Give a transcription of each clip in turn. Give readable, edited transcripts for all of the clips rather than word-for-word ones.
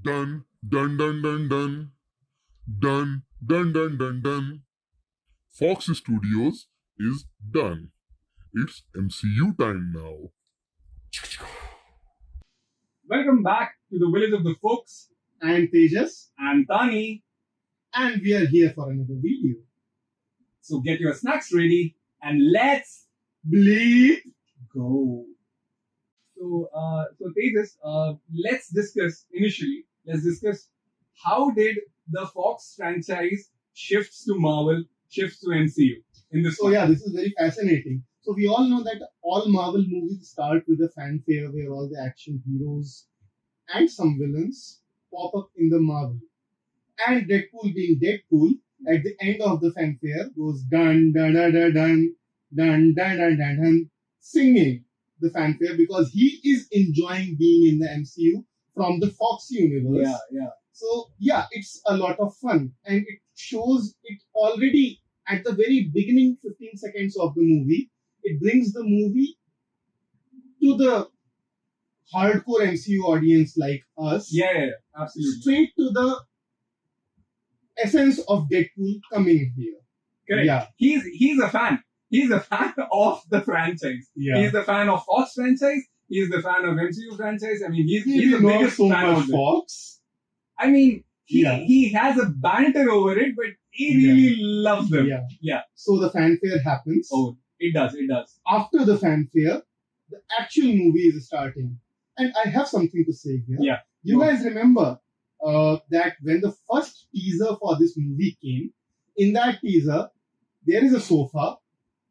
Done, done, done, done, done. Done, done, done, done, done. Fox Studios is done. It's MCU time now. Welcome back to the Village of the Folks. I'm Tejas, I'm Tani. and we are here for another video. So get your snacks ready and let's Bleep. go. So Tejas, let's discuss how did the Fox franchise shifts to Marvel, shifts to MCU in this So one. yeah, this is very fascinating. So we all know that all Marvel movies start with a fanfare where all the action heroes and some villains pop up in the Marvel. And Deadpool being Deadpool, at the end of the fanfare goes dun dun dun dun dun dun dun dun dun dun, singing the fanfare because he is enjoying being in the MCU from the Fox universe. Yeah. So yeah, it's a lot of fun, and it shows it already at the very beginning, 15 seconds of the movie. It brings the movie to the hardcore MCU audience like us, Yeah, absolutely. straight to the essence of Deadpool coming here. Correct. Yeah. He's a fan. He's a fan of the franchise. Yeah. He's the fan of Fox franchise. He's the fan of MCU franchise. I mean, he's He the knows biggest so fan much of it. Fox. I mean, Yeah. he has a banter over it, but he really loves them. Yeah. So the fanfare happens. Oh, it does. After the fanfare, the actual movie is starting. And I have something to say here. Yeah. You Go. guys remember that when the first teaser for this movie came, in that teaser, there is a sofa,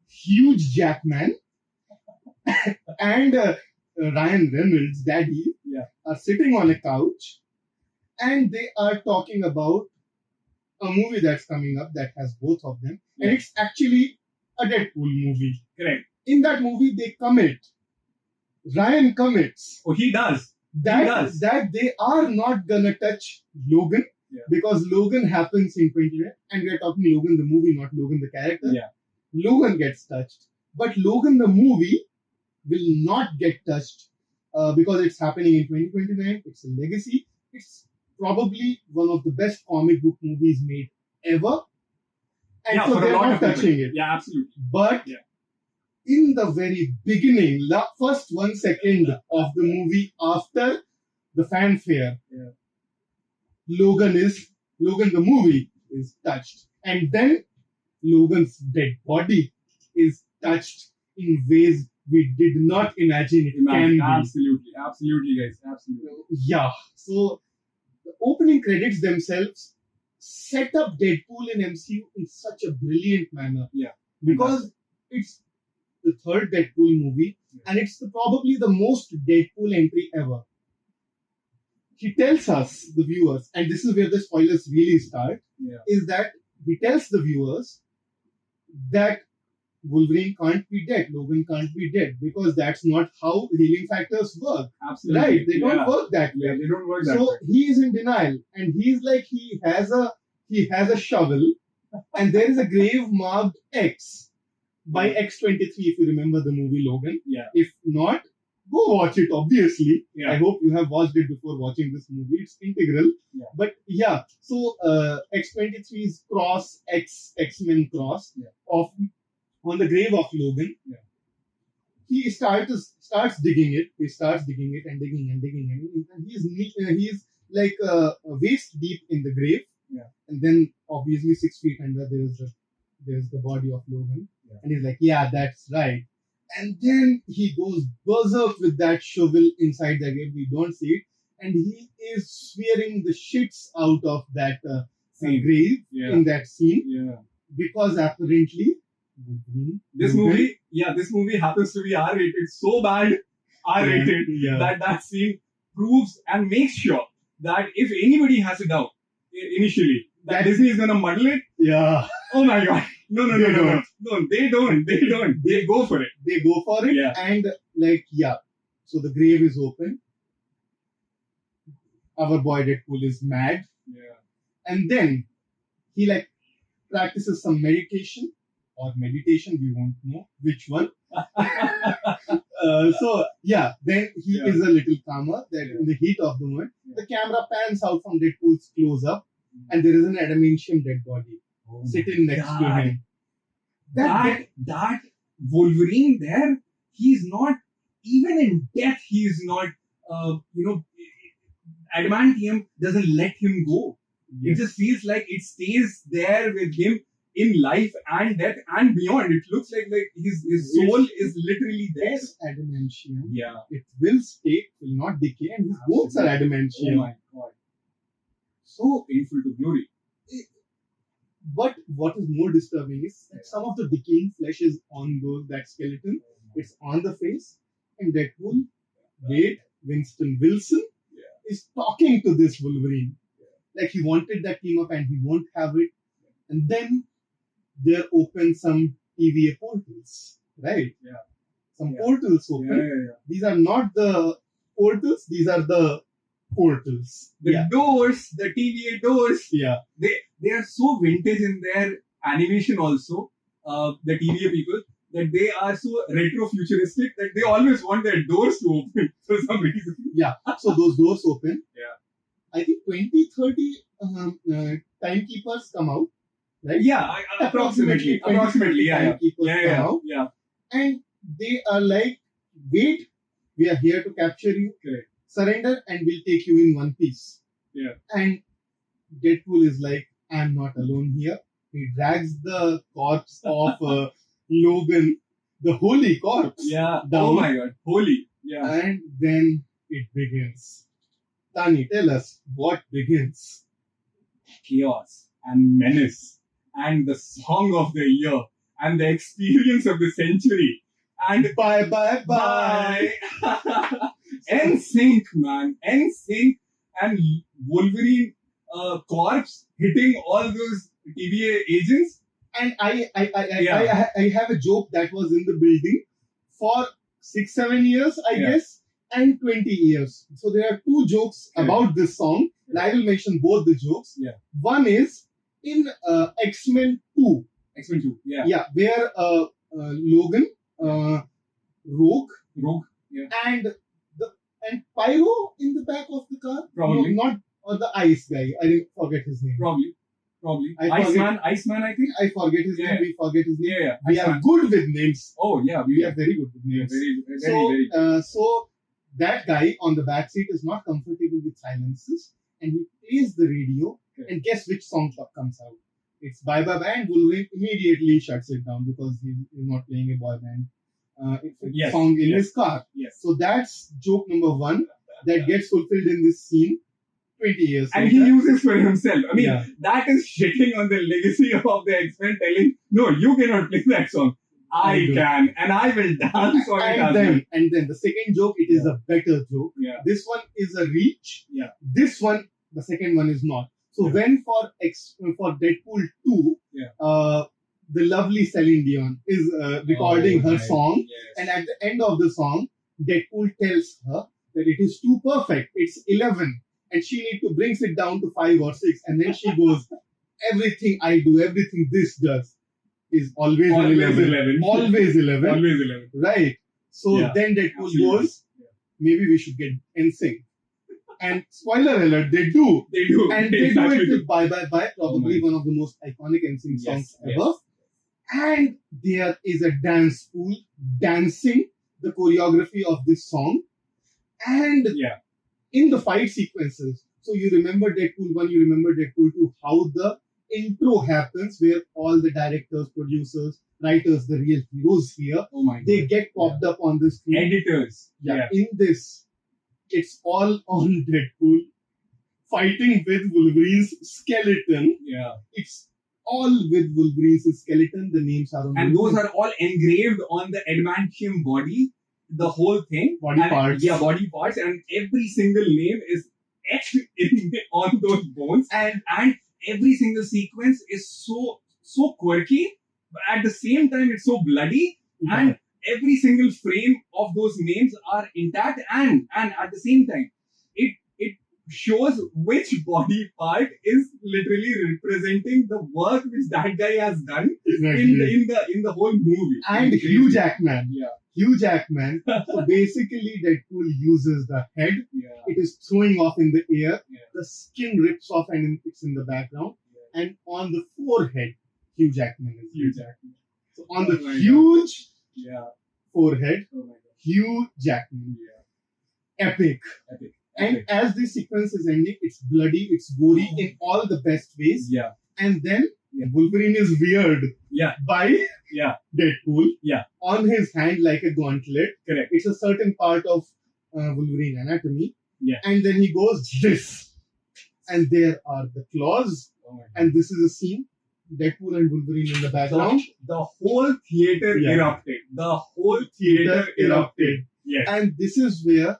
huge Jackman, and Ryan Reynolds' daddy are sitting on a couch, and they are talking about a movie that's coming up that has both of them, and it's actually a Deadpool movie. Correct. In that movie, they commit. Ryan commits Oh, he does. that they are not gonna touch Logan because Logan happens in 20, and we are talking Logan the movie, not Logan the character. Yeah. Logan gets touched, but Logan the movie will not get touched because it's happening in 2029. It's a legacy. It's probably one of the best comic book movies made ever, and so for a they're lot not of people. touching it. Yeah, absolutely. But in the very beginning, the first 1 second of the movie after the fanfare, Logan the movie is touched. And then Logan's dead body is touched in ways we did not imagine it can be. Absolutely, guys. Absolutely. Yeah. So the opening credits themselves set up Deadpool in MCU in such a brilliant manner. Yeah. Because it's the third Deadpool movie, and it's probably the most Deadpool entry ever. He tells us, the viewers, and this is where the spoilers really start, is that he tells the viewers that Wolverine can't be dead, Logan can't be dead, because that's not how healing factors work. Absolutely. Right? They don't work that way. Yeah, they don't work that So way. he is in denial, and he's like he has a shovel, and there is a grave marked X by X-23. If you remember the movie Logan, If not, go watch it. Obviously, I hope you have watched it before watching this movie. It's integral. But so X-23's cross, X-Men cross of on the grave of Logan. He starts digging it. He starts digging it and digging and digging, and he's like waist deep in the grave. And then obviously 6 feet under there's the body of Logan, and he's like, yeah, that's right. And then he goes berserk with that shovel inside the grave. We don't see it, and he is swearing the shits out of that grave in that scene because apparently. This movie happens to be R-rated, so bad R-rated that scene proves and makes sure that if anybody has a doubt initially that Disney is gonna muddle it, oh my god, no, they don't. They go for it. And so the grave is open. Our boy Deadpool is mad, and then he practices some meditation. We won't know which one. Then he is a little calmer. That in the heat of the moment, the camera pans out from Deadpool's close up, and there is an adamantium dead body sitting next to him. That Wolverine there, he's not even in death. He's not. Adamantium doesn't let him go. It just feels like it stays there with him in life and death and beyond. It looks like his soul is literally there. This adamantium, it will stay, will not decay, and his bones are adamantium. Oh my god. So painful to glory. But what is more disturbing is that some of the decaying flesh is on that skeleton. It's on the face, and Deadpool, Winston Wilson, is talking to this Wolverine. Like he wanted that team up and he won't have it. And then there open some TVA portals, right? Some portals open. These are not the portals, these are the portals. The doors, the TVA doors. They are so vintage in their animation also, the TVA people, that they are so retro-futuristic that they always want their doors to open for some reason. So those doors open. I think 20-30 timekeepers come out, right? Approximately. Timekeepers come out. And they are like, wait, we are here to capture you. Surrender and we'll take you in one piece. And Deadpool is like, I'm not alone here. He drags the corpse of Logan, the holy corpse, down. Oh my god, holy. And then it begins. Tani, tell us what begins. Chaos and menace and the song of the year and the experience of the century and bye. NSYNC, man. NSYNC and Wolverine corpse hitting all those TVA agents. And I have a joke that was in the building for 6-7 years, I guess, and 20 years. So there are two jokes about this song. And I will mention both the jokes. One is in X-Men 2. X-Men 2, where Logan, Rogue, and Pyro in the back of the car. Probably. No, not the ice guy. I didn't forget his name. Probably. Iceman, I think. I forget his name. We forget his name. We Iceman. are good with names. Oh, yeah. We are very good with names. Very. So that guy on the back seat is not comfortable with silences, and he plays the radio. And guess which song comes out? It's Bye Bye Bye, and Wolverine immediately shuts it down because he's not playing a boy band song in his car. So that's joke number one that gets fulfilled in this scene 20 years and later. He uses for himself. I mean, that is shitting on the legacy of the X-Men, telling, no, you cannot play that song. I can, and I will dance on it. And then the second joke, it is a better joke. This one is a reach. This one, the second one is not. So when for Deadpool 2, the lovely Celine Dion is recording her song, and at the end of the song, Deadpool tells her that it is too perfect. It's 11, and she need to brings it down to 5 or 6, and then she goes, everything I do, everything this does is always 11. Always 11. Right. So then Deadpool goes, maybe we should get NSYNC. And spoiler alert, they do. And they do it with Bye Bye Bye, probably one of the most iconic NSYNC songs ever. And there is a dance pool dancing the choreography of this song. And in the fight sequences, so you remember Deadpool 1, you remember Deadpool 2, how the intro happens where all the directors, producers, writers, the real heroes here, they get popped up on the screen. Editors. In this, it's all on Deadpool fighting with Wolverine's skeleton. It's all with Wolverine's skeleton. The names are on and those are all engraved on the adamantium body, the whole thing. Body parts. Body parts. And every single name is etched on those bones. And every single sequence is so quirky, but at the same time it's so bloody. And every single frame of those names are intact, and at the same time it shows which body part is literally representing the work which that guy has done in the whole movie. And Hugh Jackman. Hugh Jackman. So basically, Deadpool uses the head. Yeah. It is throwing off in the air. Yeah. The skin rips off and it's in the background. Yeah. And on the forehead, Hugh Jackman is. Hugh Jackman. So on Oh the my huge Yeah. forehead, Oh my god. Hugh Jackman. Yeah. Epic. Epic. And Epic. as this sequence is ending, it's bloody, it's gory Oh. in all the best ways. Yeah. And then Yeah. Wolverine is weird Yeah. by Yeah. Deadpool. Yeah. On his hand like a gauntlet. Correct. It's a certain part of Wolverine anatomy. Yeah. And then he goes this. And there are the claws. Oh my god. And this is a scene. Deadpool and Wolverine in the background. The whole theater Yeah. erupted. The whole theater erupted. Yes. And this is where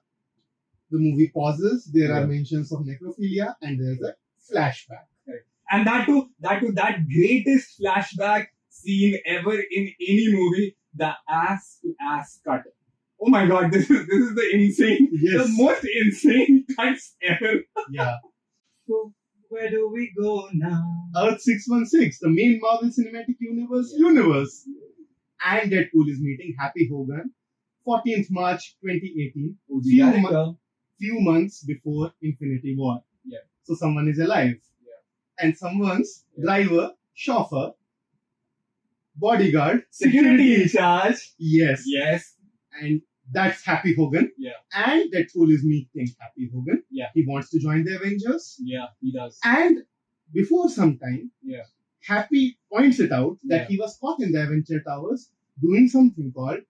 the movie pauses. There Yeah. are mentions of necrophilia and there's a flashback. And that greatest flashback scene ever in any movie, the ass to ass cut. Oh my god, this is the insane, Yes. the most insane cuts ever. Yeah. So where do we go now? Earth 616, the main Marvel Cinematic Universe. And Deadpool is meeting Happy Hogan, 14th March 2018, Oh, Few the director. few months before Infinity War. Yeah. So someone is alive. Yeah. And someone's Yeah. driver, chauffeur, bodyguard, Security in charge. Yes. Yes. And that's Happy Hogan. Yeah. And Deadpool is meeting Happy Hogan. Yeah. He wants to join the Avengers. Yeah, he does. And before some time, Yeah. Happy points it out that Yeah. he was caught in the Avenger Towers doing something called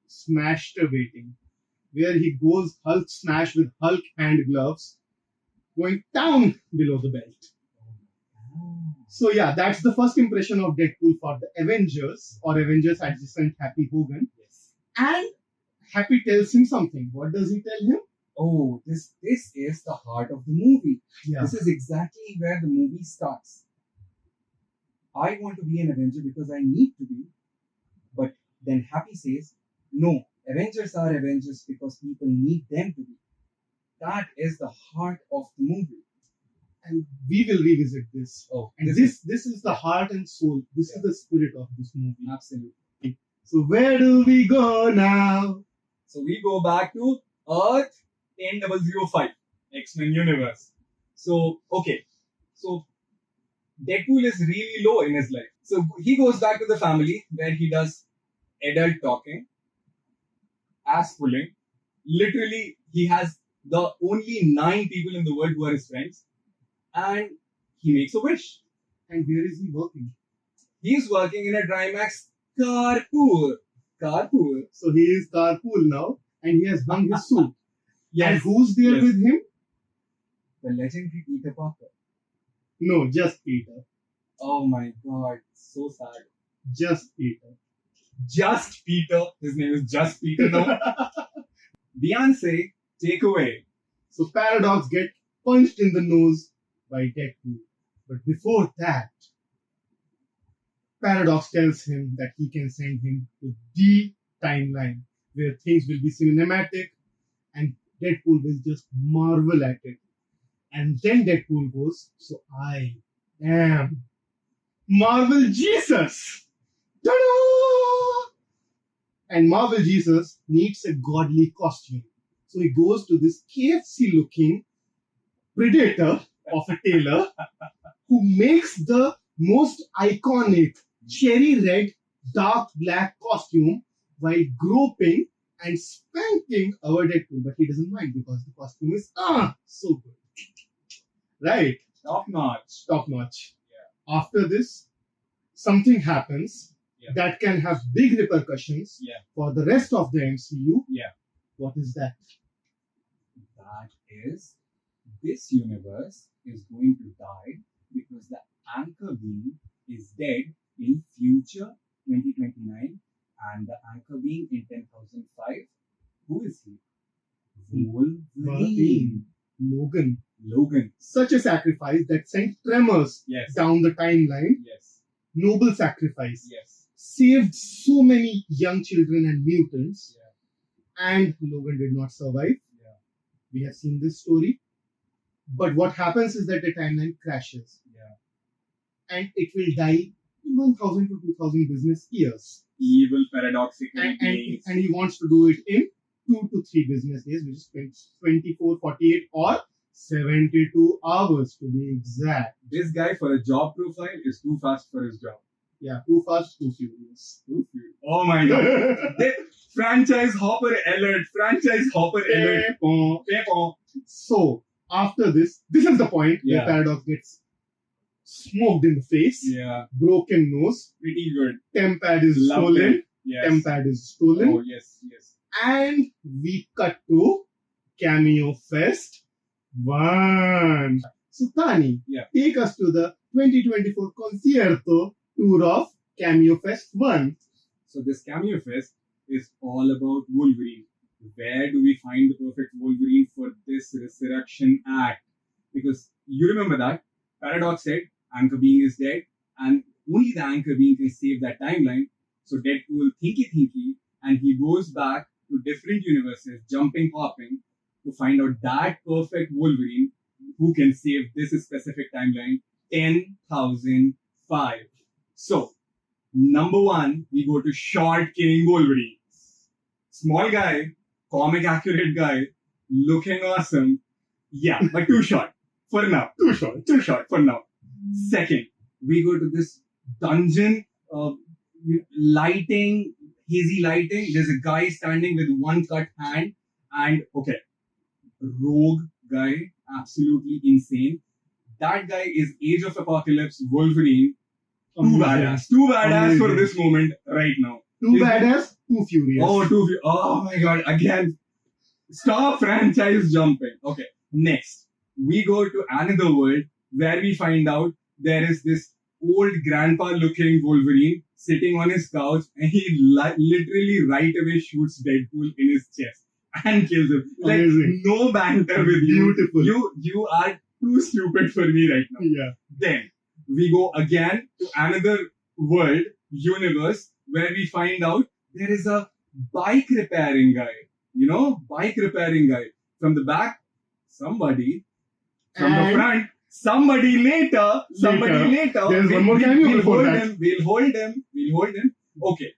smasturbating, where he goes Hulk smash with Hulk hand gloves, going down below the belt. So yeah, that's the first impression of Deadpool for the Avengers or Avengers adjacent Happy Hogan. Yes. And Happy tells him something. What does he tell him? Oh, this is the heart of the movie. Yeah. This is exactly where the movie starts. I want to be an Avenger because I need to be. But then Happy says, no, Avengers are Avengers because people need them to be. That is the heart of the movie. And we will revisit this. Oh, And this is the heart and soul. This is the spirit of this movie. absolutely. So where do we go now? So we go back to Earth 10005, X-Men universe. So, okay. So, Deadpool is really low in his life. So, he goes back to the family where he does adult talking, ass pulling. Literally, he has the only 9 people in the world who are his friends. And he makes a wish. And where is he working? He's working in a Drymax carpool. Carpool. So he is carpool now and he has hung his suit. Yes. And who's there Yes. with him? The legendary Peter Parker. No, just Peter. Oh my god, so sad. Just Peter. Just Peter. His name is Just Peter now. Beyonce, take away. So Paradox get punched in the nose by Deadpool. But before that, Paradox tells him that he can send him to the timeline where things will be cinematic and Deadpool will just marvel at it. And then Deadpool goes, so I am Marvel Jesus! Ta-da! And Marvel Jesus needs a godly costume. So he goes to this KFC looking predator of a tailor who makes the most iconic cherry red dark black costume while groping and spanking our Deadpool. But he doesn't mind because the costume is so good. Right? Top notch. Top notch. Yeah. After this, something happens Yeah. that can have big repercussions Yeah. for the rest of the MCU. Yeah. What is that? That is, this universe is going to die because the anchor being is dead in future 2029 and the anchor being in 10,005. Who is he? Wolverine. Logan. Logan. Such a sacrifice that sent tremors Yes. down the timeline. Yes. Noble sacrifice. Yes. Saved so many young children and mutants. Yeah. And Logan did not survive. Yeah. We have seen this story. But what happens is that the timeline crashes. Yeah. And it will die in 1,000 to 2,000 business years. evil paradoxical and beings. he wants to do it in 2 to 3 business days, which is 24, 48, or 72 hours to be exact. This guy for a job profile is too fast for his job. Yeah, too fast, too furious. Oh my god. Franchise hopper alert. Franchise hopper alert. So, after this is the point Yeah. where Paradox gets smoked in the face, Yeah. broken nose, Pretty good. tempad is Loved stolen, it. Yes. tempad is stolen, Oh yes. and we cut to Cameo Fest 1. So, Tani, Yeah. take us to the 2024 Concierto tour of Cameo Fest 1. So this Cameo Fest is all about Wolverine. Where do we find the perfect Wolverine for this resurrection act? Because you remember that Paradox said Anchor Being is dead, and only the Anchor Being can save that timeline. So Deadpool thinky, and he goes back to different universes, jumping, hopping, to find out that perfect Wolverine who can save this specific timeline 10,005. So, number 1, we go to Short King Wolverine. Small guy, comic accurate guy, looking awesome. Yeah, but too short for now. Too short for now. Second, we go to this dungeon, lighting, hazy lighting. There's a guy standing with one cut hand, and okay, rogue guy, absolutely insane. That guy is Age of Apocalypse Wolverine. Too badass for this moment right now. Too badass, too furious. Oh my god, again. Stop franchise jumping. Okay, next. We go to another world where we find out there is this old grandpa looking Wolverine sitting on his couch, and he literally right away shoots Deadpool in his chest and kills him. Like, Amazing. no banter with you. Beautiful. You are too stupid for me right now. Yeah. Then we go again to another world, universe, where we find out there is a bike repairing guy. Bike repairing guy. From the back, somebody. From the front, somebody later. There's one more cameo We'll before hold that. him. We'll hold him. Okay.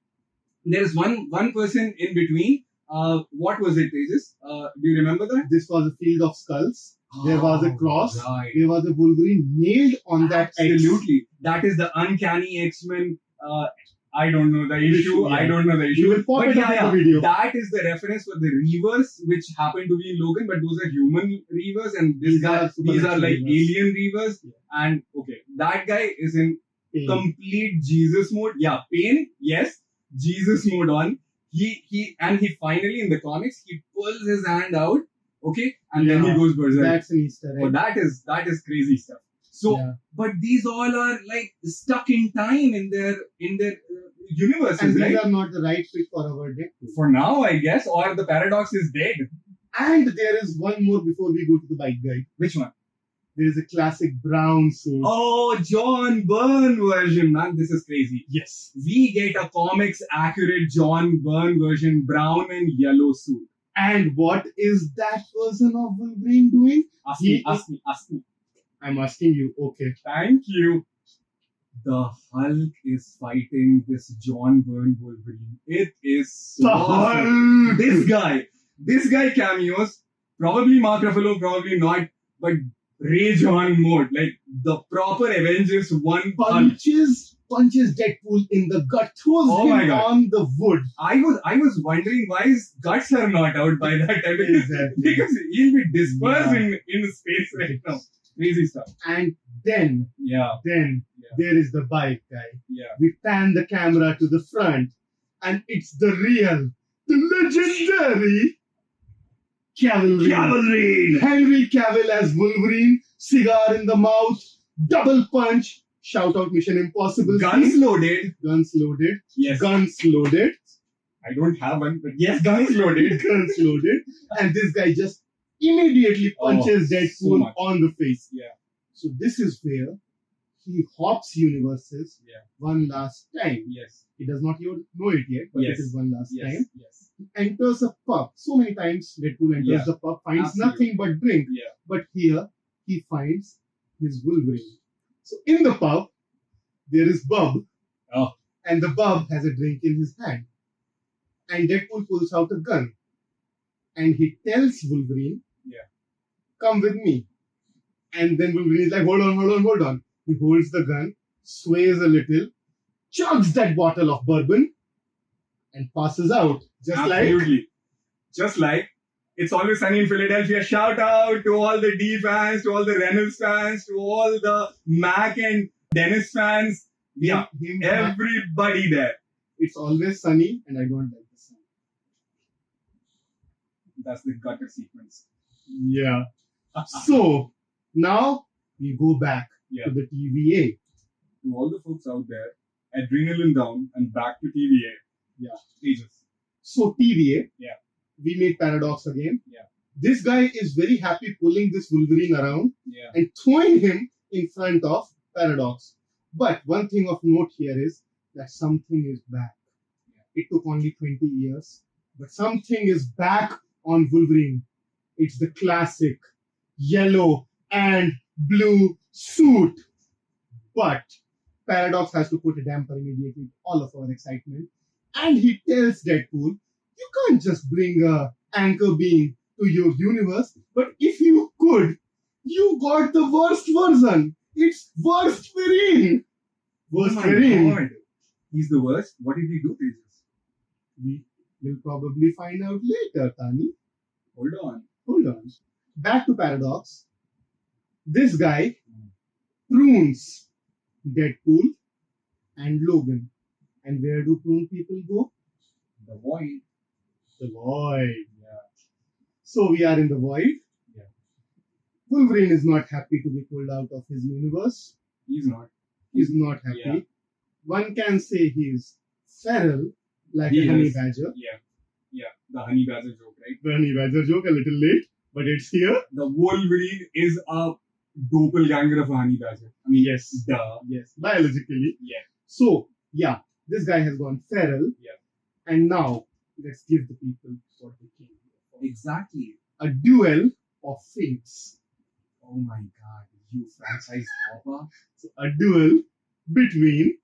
There is one person in between. What was it, Tejas? Do you remember that? This was a field of skulls. There was a cross. Right. There was a Wolverine nailed on that X. Absolutely. That is the uncanny X-Men. I don't know the issue. Yeah. I don't know the We issue. will pop But it up in the video. that is the reference for the Reavers, which happen to be in Logan, but those are human Reavers, and these are like Reavers. alien Reavers. Yeah. And okay, that guy is in Pain. complete Jesus mode. Yeah, pain. Yes, Jesus mode on. He finally in the comics he pulls his hand out. Okay, and then he goes berserk. That's an Easter egg. Oh, that is crazy stuff. So, Yeah. but these all are like stuck in time in their universes, And right? these are not the right fit for our day. For now, I guess, or the paradox is dead. And there is one more before we go to the bike guy. Which one? There is a classic brown suit. Oh, John Byrne version, man. This is crazy. Yes. We get a comics accurate John Byrne version, brown and yellow suit. And what is that version of Wolverine doing? Ask He me. I'm asking you. Okay. Thank you. The Hulk is fighting this John Byrne Wolverine. It is so The awesome. Hulk! This guy cameos. Probably Mark Ruffalo, probably not. But Rage on mode. Like the proper Avengers 1 Hulk. Punches Deadpool in the gut, throws my him God. on the wood. I was wondering why his guts are not out by that time. Exactly. Because he'll be dispersed Yeah. in space right now. Crazy stuff. And then Yeah. there is the bike guy. Yeah. We pan the camera to the front, and it's the legendary Cavalry. Henry Cavill as Wolverine, cigar in the mouth, double punch. Shout out Mission Impossible. Guns scene. loaded. Guns loaded. Yes. Guns loaded. I don't have one, but yes, guns loaded. Guns loaded. And this guy just immediately punches so Deadpool much. on the face. Yeah. So this is where he hops universes Yeah. one last time. Yes. He does not even know it yet, but Yes. it is one last Yes. time. Yes. He enters a pub. So many times Deadpool enters Yeah. the pub, finds Absolutely. nothing but drink. Yeah. But here he finds his Wolverine. So in the pub, there is Bub. Oh. and the bub has a drink in his hand. And Deadpool pulls out a gun. And he tells Wolverine, come with me. And then Wolverine is like, hold on. He holds the gun, sways a little, chugs that bottle of bourbon, and passes out. Just like It's Always Sunny in Philadelphia. Shout out to all the D fans, to all the Reynolds fans, to all the Mac and Dennis fans. Yeah, everybody there. It's always sunny, and I don't like the sun. That's the gutter sequence. Yeah. So, now we go back to the TVA. To all the folks out there, adrenaline down and back to TVA. Yeah. Stages. So, TVA. Yeah. We meet Paradox again. Yeah. This guy is very happy pulling this Wolverine around and throwing him in front of Paradox. But one thing of note here is that something is back. It took only 20 years, but something is back on Wolverine. It's the classic yellow and blue suit. But Paradox has to put a damper immediately to all of our excitement. And he tells Deadpool, you can't just bring a anchor being to your universe, but if you could, you got the worst version. It's worst Wolverine. Worst Wolverine. He's the worst. What did he do, Tejas? We will probably find out later, Tani. Hold on. Back to Paradox. This guy prunes Deadpool and Logan. And where do prune people go? The Void. The Void. Yeah. So we are in the Void. Yeah. Wolverine is not happy to be pulled out of his universe. He's not. He's not happy. Yeah. One can say he's feral, like a honey badger. Yeah. The honey badger joke, right? The honey badger joke, a little late, but it's here. The Wolverine is a doppelganger of a honey badger. I mean, yes. Duh. Yes. Biologically. Yeah. So, yeah, this guy has gone feral. Yeah. And now, let's give the people what they came here for. Exactly. A duel of fates. Oh my god, you franchise popper. So, a duel between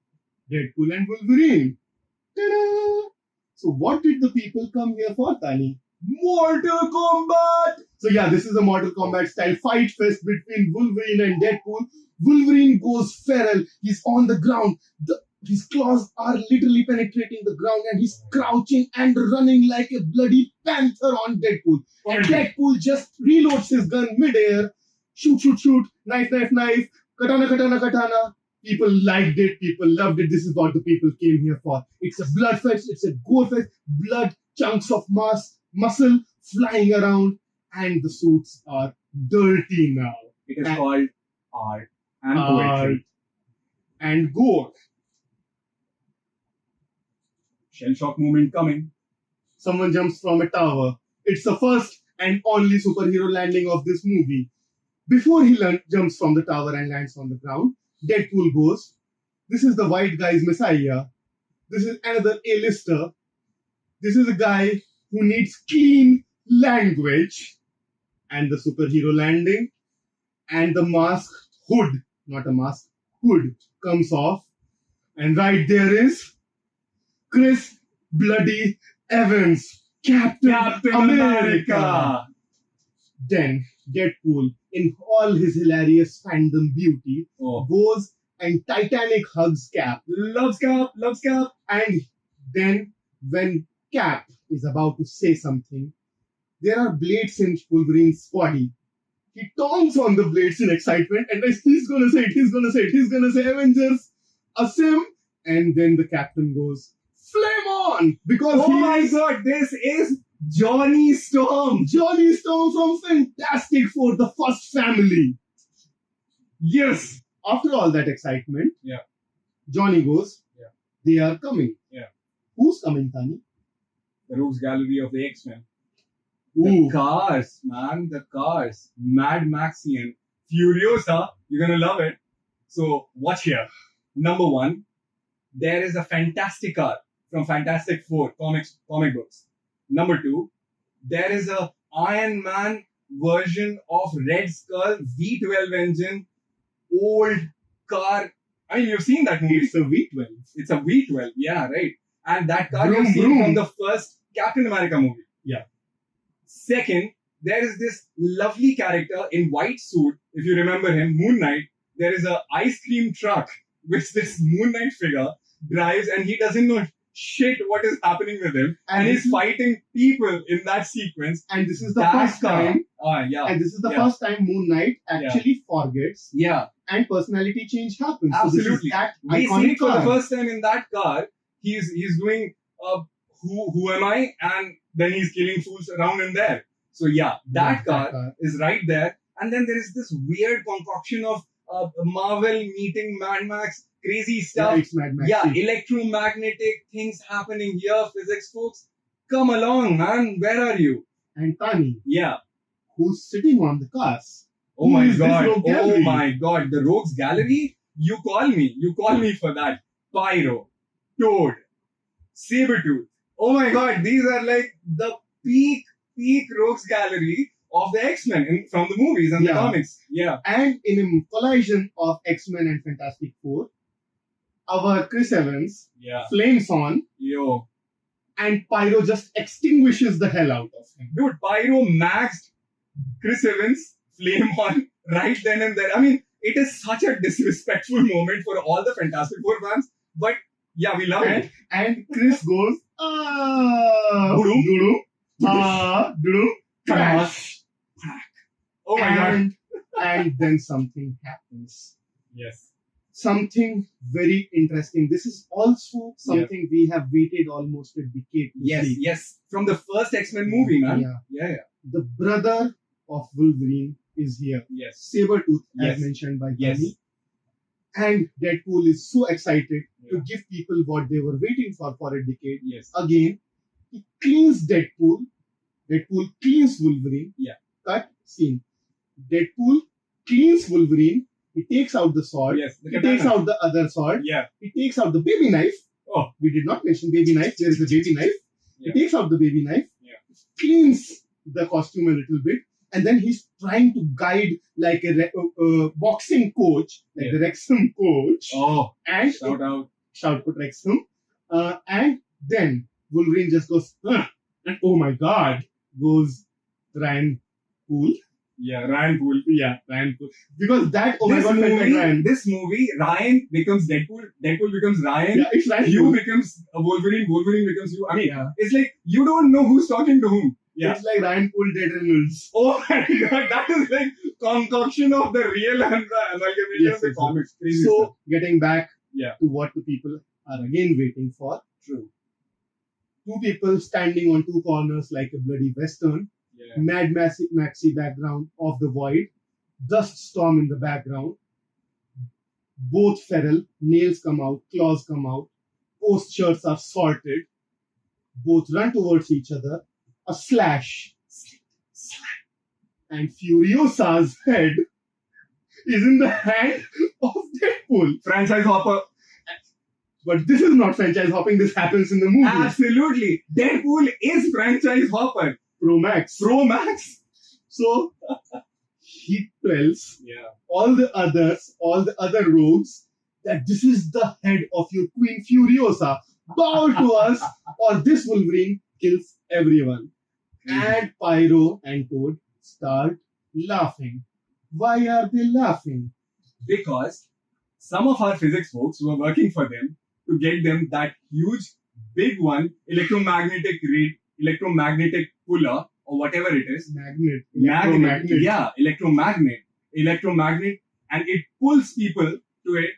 Deadpool and Wolverine. Ta-da! So, what did the people come here for, Tani? Mortal Kombat! So, yeah, this is a Mortal Kombat style fight fest between Wolverine and Deadpool. Wolverine goes feral. He's on the ground. His claws are literally penetrating the ground and he's crouching and running like a bloody panther on Deadpool. And Deadpool just reloads his gun midair. Shoot, knife, katana. People liked it, people loved it. This is what the people came here for. It's a blood fest, it's a gore fest, blood, chunks of muscle flying around, and the suits are dirty now. It is called art and poetry. And gore. Shell shock moment coming. Someone jumps from a tower. It's the first and only superhero landing of this movie. Before he jumps from the tower and lands on the ground, Deadpool goes, this is the white guy's messiah. This is another A-lister. This is a guy who needs clean language. And the superhero landing. And the mask, hood, not a mask, hood comes off. And right there is Chris Bloody Evans, Captain America. Then Deadpool, in all his hilarious fandom beauty, goes and Titanic hugs Cap. Loves Cap. And then when Cap is about to say something, there are blades in Wolverine's body. He tongs on the blades in excitement and he's gonna say it. Avengers, Asim. And then the captain goes, flame on! Because my god, this is Johnny Storm. Johnny Storm from Fantastic Four, the first family. Yes. After all that excitement, Johnny goes, they are coming. Yeah. Who's coming, Tani? The Rogues Gallery of the X-Men. The cars, man, the cars. Mad Maxian. Furiosa. You're gonna love it. So, watch here. Number one, there is a fantastic car from Fantastic Four comic books. Number two, there is a Iron Man version of Red Skull V12 engine, old car I mean, you've seen that movie. It's a V12. It's a V12. Yeah, right. And that car Vroom, you've seen vroom. from the first Captain America movie. Yeah. Second, there is this lovely character in white suit. If you remember him, Moon Knight. There is a ice cream truck which this Moon Knight figure drives, and he doesn't know shit what is happening with him, and he's fighting people in that sequence. And this is the That first car- time. Yeah. And this is the Yeah. first time Moon Knight actually forgets Yeah. and personality change happens. Absolutely. So this is that We see iconic it for the car. first time in that car. He's doing who am I, and then he's killing fools around in there. So yeah, that car is right there. And then there is this weird concoction of Marvel meeting Mad Max, crazy Yeah, stuff. it's Mad Max. Yeah, electromagnetic things happening here, physics folks. Come along, man. Where are you? And Tani, Yeah. who's sitting on the cars. Oh Who my is this god. rogue Oh gallery? my god. The Rogues Gallery? You call me. You call me for that. Pyro, Toad, Sabretooth. Oh my god. These are like the peak Rogues Gallery of the X-Men from the movies and the Yeah. comics. Yeah. And in a collision of X-Men and Fantastic Four, our Chris Evans Yeah. flames on Yo. and Pyro just extinguishes the hell out of him. Dude, Pyro maxed Chris Evans, flame on right then and there. I mean, it is such a disrespectful moment for all the Fantastic Four fans, but yeah, we love it. And Chris goes, Doo-doo. doo-doo, doo-doo, crash. Oh my god. And then something happens. Yes. Something very interesting. This is also something we have waited almost a decade to Yes, see. yes. From the first X-Men movie, man. Yeah. Yeah. The brother of Wolverine is here. Yes. Sabretooth, Yes. as mentioned by Yes. Tony. And Deadpool is so excited to Yeah. give people what they were waiting for a decade. Yes. Again, he cleans Deadpool. Deadpool cleans Wolverine. Yeah. Cut scene. Deadpool cleans Wolverine. He takes out the sword. Yes. He takes out the other sword. Yeah. He takes out the baby knife. Oh. We did not mention baby knife. There is a baby knife. Yeah. He takes out the baby knife. Yeah. Cleans the costume a little bit. And then he's trying to guide like a boxing coach, like the Wrexham coach. Oh. And Shout out. shout to Wrexham. And then Wolverine just goes, "Ugh," and oh my god, goes Ryan Poole. Yeah. Ryan Poole. Yeah, Ryan Poole. Because that, oh my god, felt like Ryan. This movie, Ryan becomes Deadpool. Deadpool becomes Ryan. Yeah, it's Ryan Hugh Poole. becomes a Wolverine. Wolverine becomes you. I mean, Yeah. it's like you don't know who's talking to whom. Yeah. It's like Ryan Poole, Dead Reynolds. Oh my god, that is like concoction of the real and the amalgamation Yes, of the yes, comics. Crazy stuff. So, getting back Yeah. to what the people are again waiting for. True. Two people standing on two corners like a bloody western. Yeah. Mad Maxi background of the void. Dust storm in the background. Both feral. Nails come out. Claws come out. Postures are sorted. Both run towards each other. A slash. And Furiosa's head is in the hand of Deadpool. Franchise hopper. But this is not franchise hopping. This happens in the movie. Absolutely. Deadpool is franchise hopper. Pro Max. Pro Max. So he tells Yeah. all the other rogues, that this is the head of your Queen Furiosa. Bow to us, or this Wolverine kills everyone. And Pyro and Toad start laughing. Why are they laughing? Because some of our physics folks who are working for them to get them that huge, big one, electromagnetic puller, or whatever it is. Magnet. Magnet. Yeah, electromagnet, and it pulls people to it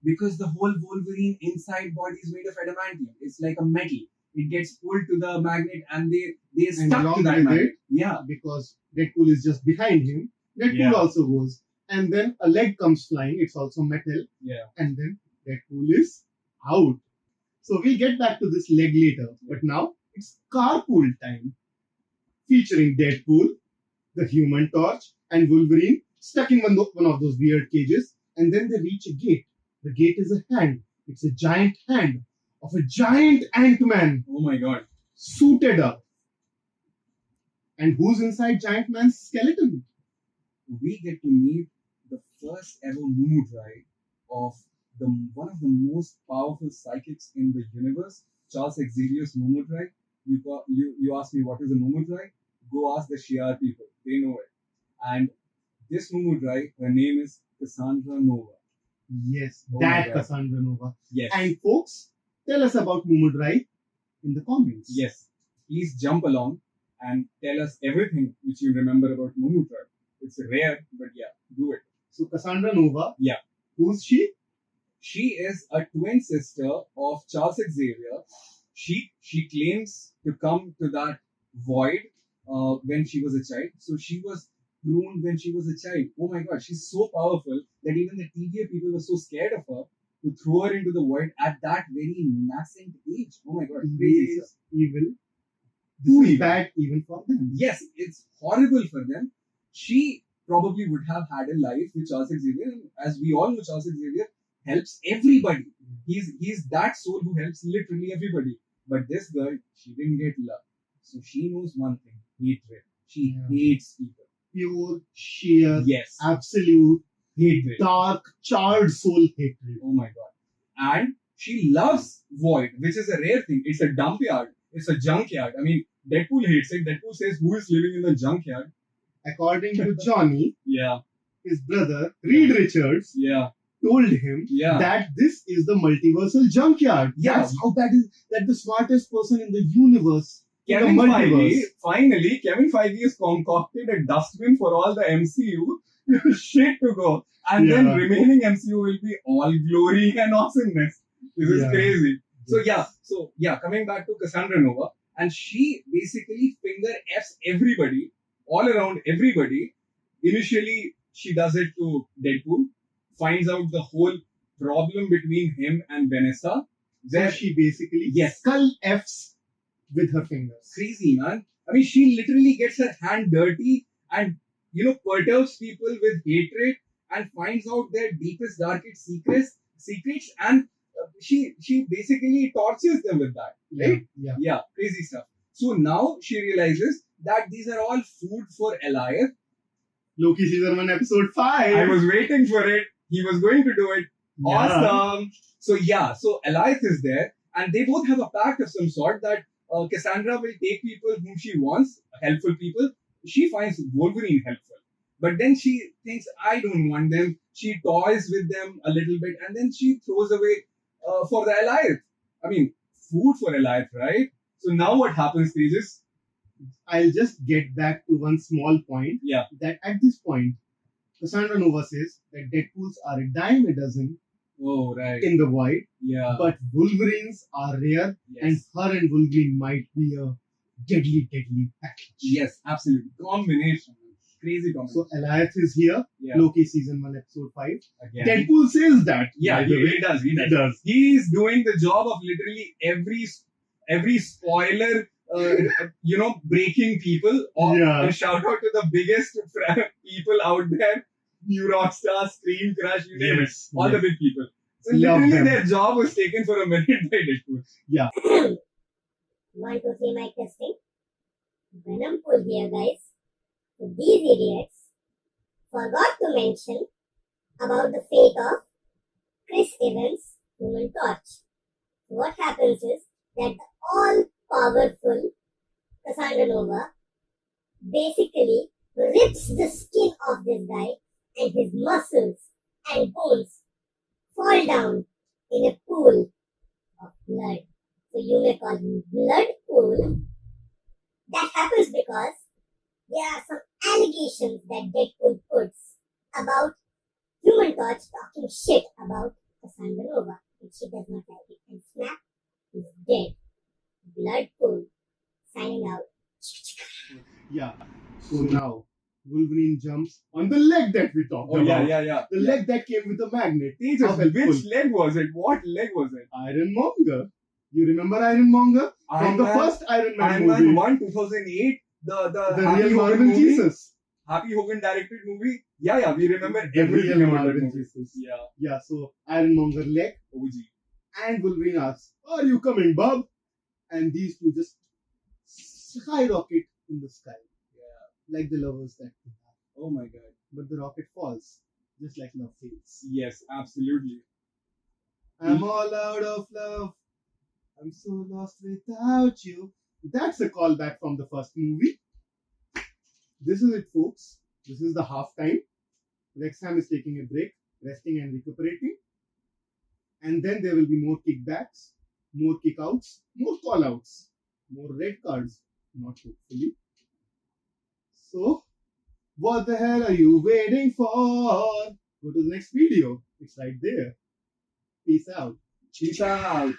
because the whole Wolverine inside body is made of adamantium. It's like a metal. It gets pulled to the magnet, and they And stuck to along that with magnet. it, Yeah, because Deadpool is just behind him, Deadpool Yeah. also goes. And then a leg comes flying. It's also metal. yeah. And then Deadpool is out. So we'll get back to this leg later. But now it's carpool time. Featuring Deadpool, the Human Torch, and Wolverine stuck in one of those weird cages. And then they reach a gate. The gate is a hand. It's a giant hand of a giant Ant-Man Oh my god. suited up. And who's inside Giant Man's skeleton? We get to meet the first ever mood ride of one of the most powerful psychics in the universe, Charles Xavier's Mumudrai. You ask me what is a Mumudrai? Go ask the Shiar people. They know it. And this Mumudrai, her name is Cassandra Nova. Yes, Oh my that God. Cassandra Nova. Yes. And folks, tell us about Mumudrai in the comments. Yes. Please jump along and tell us everything which you remember about Mumudrai. It's rare, but yeah, do it. So Cassandra Nova. Yeah. Who's she? She is a twin sister of Charles Xavier. She claims to come to that void when she was a child. So she was pruned when she was a child. Oh my God, she's so powerful that even the TVA people were so scared of her to throw her into the void at that very nascent age. Oh my God, crazy stuff. Evil. Too This is evil. bad even for them. Yes, it's horrible for them. She probably would have had a life with Charles Xavier. And as we all know, Charles Xavier helps everybody. He's that soul who helps literally everybody. But this girl, she didn't get love. So she knows one thing, hatred. She hates people. Pure, sheer, Yes. absolute, Hatred. dark, charred soul hatred. Oh my God. And she loves Void, which is a rare thing. It's a dump yard. It's a junkyard. I mean, Deadpool hates it. Deadpool says, who is living in the junkyard? According to Johnny, Yeah. his brother, Reed Richards, Yeah. told him Yeah. that this is the multiversal junkyard. Yeah. That's how that the smartest person in the universe, in Kevin the multiverse. Feige, finally, Kevin Feige has concocted a dustbin for all the MCU shit to go. And then Yeah. remaining MCU will be all glory and awesomeness. This is Yeah. crazy. So yeah, coming back to Cassandra Nova, and she basically finger F's everybody, all around everybody. Initially, she does it to Deadpool, finds out the whole problem between him and Vanessa. So Where she basically Yes. skull F's with her fingers. crazy, man. I mean, she literally gets her hand dirty and, perturbs people with hatred and finds out their deepest, darkest secrets, and she basically tortures them with that, right? Yeah. Yeah, crazy stuff. So now she realizes that these are all food for Elias. Loki season 1 episode 5. I was waiting for it. He was going to do it. Yeah. Awesome. So Elias is there, and they both have a pact of some sort that Cassandra will take people whom she wants, helpful people. She finds Wolverine helpful. But then she thinks, I don't want them. She toys with them a little bit, and then she throws away for the Elias. I mean, food for Elias, right? So now what happens, Tejas? I'll just get back to one small point. Yeah. That at this point, Cassandra Nova says that Deadpools are a dime a dozen Oh, right. in the void, Yeah. but Wolverines are rare, and Yes. her and Wolverine might be a deadly package. Yes, absolutely. Combination. Crazy combination. So Elias is here, Yeah. Loki season 1 episode 5. Again. Deadpool says that. Yeah, by the way. he does. He He does. does. He's doing the job of literally every spoiler, breaking people. Yeah. And shout out to the biggest people out there, New Rockstar, Screen Crush, you name it. All the big people. So Love literally them. their job was taken for a minute by Deadpool. 1, 2, 3, mic testing. Venom Pool here, guys. So these idiots forgot to mention about the fate of Chris Evans' Human Torch. So what happens is that the all-powerful Cassandra Nova basically rips the skin off this guy, and his muscles and bones fall down in a pool of blood. So you may call him Blood Pool. That happens because there are some allegations that Deadpool puts about Human Torch talking shit about Cassandra Nova, and she does not like it. And snap, he's dead. Blood Pool. Signing out. Yeah. So now, Wolverine jumps on the leg that we talked Oh, about. yeah. The leg that came with the magnet. Tejas, How helpful. which leg was it? What leg was it? Ironmonger. You remember Ironmonger? From Iron the Man- first Iron Man Iron movie. Man 1, 2008, the The Happy real Hogan Marvel movie. Jesus. Happy Hogan directed movie. Yeah, we remember The everything real about that Marvel movie. Jesus. Yeah, Yeah, so Ironmonger leg. OG. And Wolverine asks, "Are you coming, bub?" And these two just skyrocket in the sky. Yeah. Like the lovers that we have. Oh my god. But the rocket falls, just like love fails. Yes, absolutely. I'm all out of love. I'm so lost without you. That's a callback from the first movie. This is it, folks. This is the halftime. Rexham is taking a break, resting and recuperating. And then there will be more kickbacks, more kickouts, more callouts, more red cards. Not hopefully. So, what the hell are you waiting for? Go to the next video. It's right there. Peace out. Peace out.